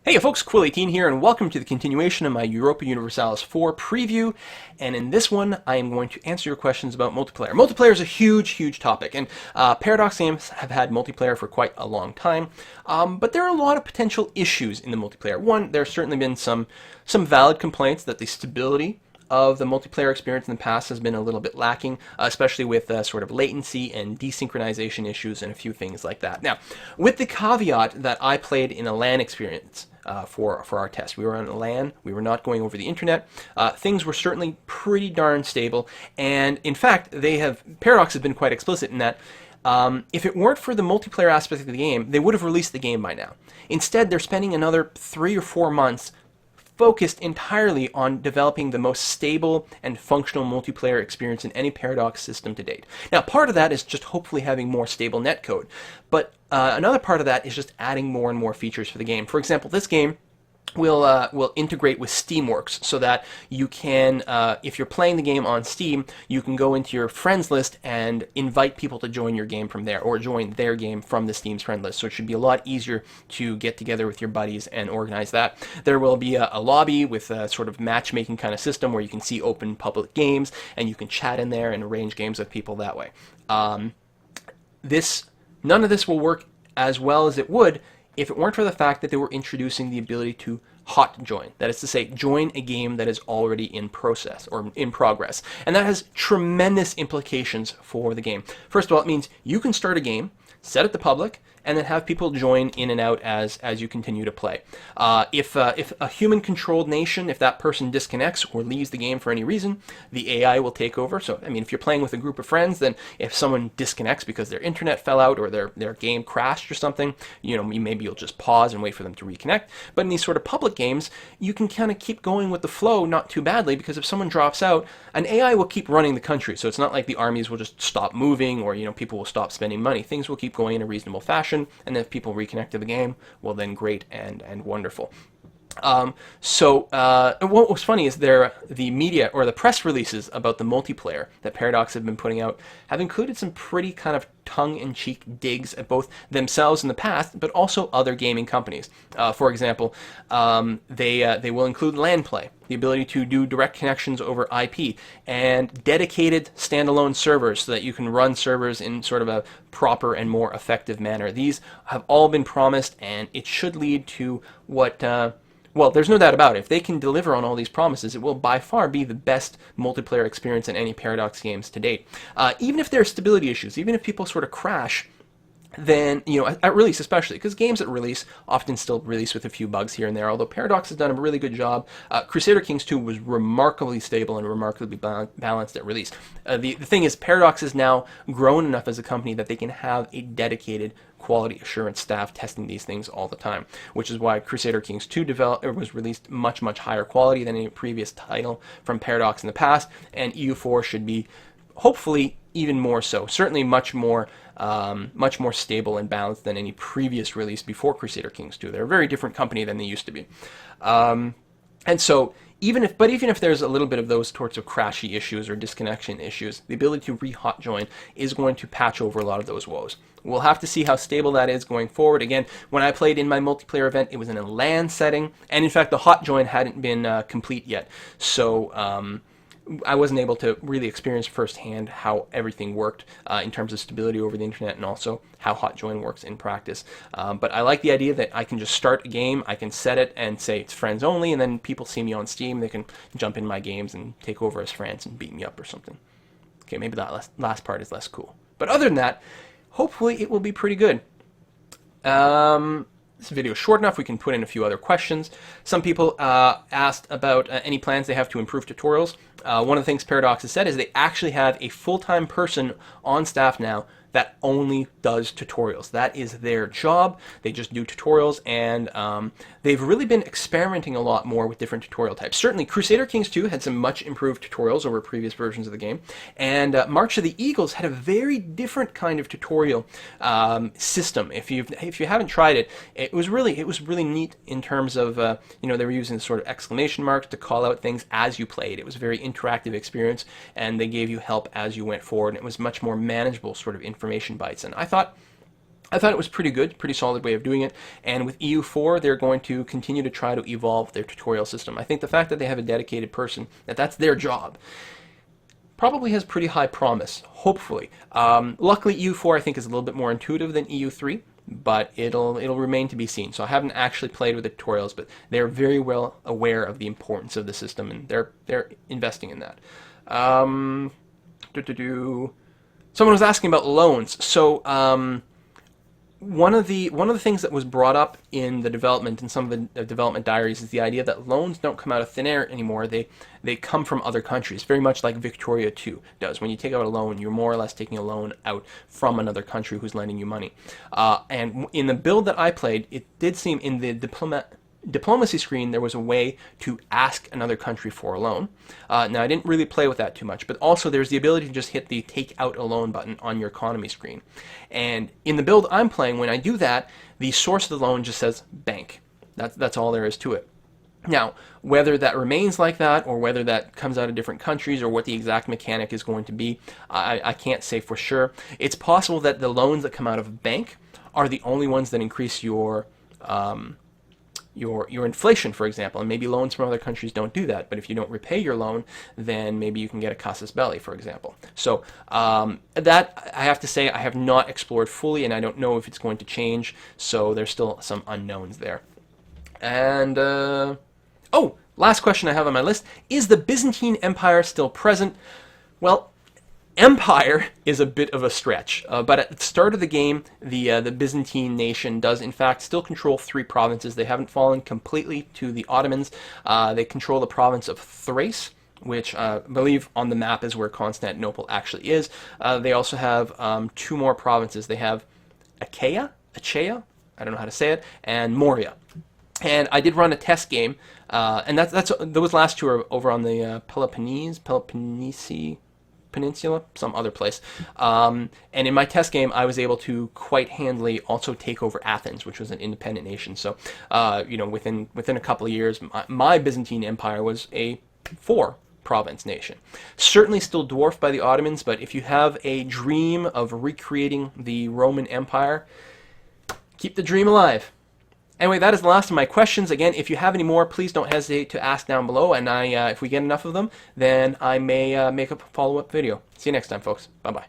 Hey folks, Quill18 here, and welcome to the continuation of my Europa Universalis 4 preview. And in this one, I am going to answer your questions about multiplayer. Multiplayer is a huge topic, and Paradox games have had multiplayer for quite a long time. But there are a lot of potential issues in the multiplayer. One, there's certainly been some valid complaints that the stability of the multiplayer experience in the past has been a little bit lacking, especially with sort of latency and desynchronization issues and a few things like that. Now, with the caveat that I played in a LAN experience for our test. We were on a LAN, we were not going over the internet. Things were certainly pretty darn stable, and in fact, Paradox has been quite explicit in that if it weren't for the multiplayer aspect of the game, they would have released the game by now. Instead, they're spending another 3 or 4 months focused entirely on developing the most stable and functional multiplayer experience in any Paradox system to date. Now, part of that is just hopefully having more stable netcode, but another part of that is just adding more and more features for the game. For example, this game will integrate with Steamworks so that you can, if you're playing the game on Steam, you can go into your friends list and invite people to join your game from there, or join their game from the Steam's friend list. So it should be a lot easier to get together with your buddies and organize that. There will be a lobby with a sort of matchmaking kind of system where you can see open public games and you can chat in there and arrange games with people that way. None of this will work as well as it would if it weren't for the fact that they were introducing the ability to hot join. That is to say, join a game that is already in process or in progress. And that has tremendous implications for the game. First of all, it means you can start a game, set it to public, and then have people join in and out as you continue to play. If a human-controlled nation, if that person disconnects or leaves the game for any reason, the AI will take over. So, I mean, if you're playing with a group of friends, then if someone disconnects because their internet fell out or their game crashed or something, maybe you'll just pause and wait for them to reconnect. But in these sort of public games, you can kind of keep going with the flow not too badly, because if someone drops out, an AI will keep running the country. So it's not like the armies will just stop moving or, people will stop spending money. Things will keep going in a reasonable fashion. And if people reconnect to the game, well then great and wonderful. What was funny is the media or the press releases about the multiplayer that Paradox have been putting out have included some pretty kind of tongue-in-cheek digs at both themselves in the past, but also other gaming companies. For example, they will include LAN play, the ability to do direct connections over IP, and dedicated standalone servers so that you can run servers in sort of a proper and more effective manner. These have all been promised, and it should lead to what... Well, there's no doubt about it. If they can deliver on all these promises, it will by far be the best multiplayer experience in any Paradox games to date. Even if there are stability issues, even if people sort of crash, then, at release especially, because games at release often still release with a few bugs here and there, although Paradox has done a really good job. Crusader Kings 2 was remarkably stable and remarkably balanced at release. The thing is, Paradox is now grown enough as a company that they can have a dedicated quality assurance staff testing these things all the time, which is why Crusader Kings 2 was released much higher quality than any previous title from Paradox in the past, and EU4 should be hopefully even more so. Certainly much more stable and balanced than any previous release before Crusader Kings 2. They're a very different company than they used to be. And so even if there's a little bit of those sorts of crashy issues or disconnection issues, the ability to re-hot join is going to patch over a lot of those woes. We'll have to see how stable that is going forward. Again, when I played in my multiplayer event, it was in a LAN setting, and in fact the hot join hadn't been complete yet. So I wasn't able to really experience firsthand how everything worked in terms of stability over the internet, and also how hot join works in practice. But I like the idea that I can just start a game, I can set it and say it's friends only, and then people see me on Steam, they can jump in my games and take over as friends and beat me up or something. Okay, maybe that last part is less cool. But other than that, hopefully it will be pretty good. This video is short enough, we can put in a few other questions. Some people asked about any plans they have to improve tutorials. One of the things Paradox has said is they actually have a full-time person on staff now that only does tutorials. That is their job. They just do tutorials, and they've really been experimenting a lot more with different tutorial types. Certainly, Crusader Kings 2 had some much improved tutorials over previous versions of the game, and March of the Eagles had a very different kind of tutorial system. If you haven't tried it, it was really neat in terms of they were using sort of exclamation marks to call out things as you played. It was a very interactive experience, and they gave you help as you went forward, and it was much more manageable sort of information bites. And I thought I thought it was pretty good, pretty solid way of doing it. And with EU4, they're going to continue to try to evolve their tutorial system. I think the fact that they have a dedicated person, that's their job, probably has pretty high promise, hopefully. Luckily, EU4 I think is a little bit more intuitive than EU3, but it'll remain to be seen. So I haven't actually played with the tutorials, but they're very well aware of the importance of the system, and they're investing in that. Someone was asking about loans. So one of the things that was brought up in the development, in some of the development diaries, is the idea that loans don't come out of thin air anymore. They come from other countries, very much like Victoria 2 does. When you take out a loan, you're more or less taking a loan out from another country who's lending you money. And in the build that I played, it did seem in the diplomacy screen there was a way to ask another country for a loan. Now I didn't really play with that too much, but also there's the ability to just hit the take out a loan button on your economy screen. And in the build I'm playing, when I do that, the source of the loan just says bank. That's all there is to it. Now, whether that remains like that, or whether that comes out of different countries, or what the exact mechanic is going to be, I can't say for sure. It's possible that the loans that come out of a bank are the only ones that increase your inflation, for example, and maybe loans from other countries don't do that. But if you don't repay your loan, then maybe you can get a casus belli, for example. So that, I have to say, I have not explored fully, and I don't know if it's going to change. So there's still some unknowns there. And oh, last question I have on my list: is the Byzantine Empire still present? Well, empire is a bit of a stretch, but at the start of the game, the Byzantine nation does in fact still control 3 provinces. They haven't fallen completely to the Ottomans. They control the province of Thrace, which I believe on the map is where Constantinople actually is. They also have 2 more provinces. They have Achaia, I don't know how to say it, and Moria. And I did run a test game, and those last 2 are over on the Peloponnese Peninsula, some other place. And in my test game, I was able to quite handily also take over Athens, which was an independent nation. So, within a couple of years, my Byzantine Empire was a 4-province nation. Certainly still dwarfed by the Ottomans, but if you have a dream of recreating the Roman Empire, keep the dream alive. Anyway, that is the last of my questions. Again, if you have any more, please don't hesitate to ask down below, and if we get enough of them, then I may make a follow-up video. See you next time, folks. Bye-bye.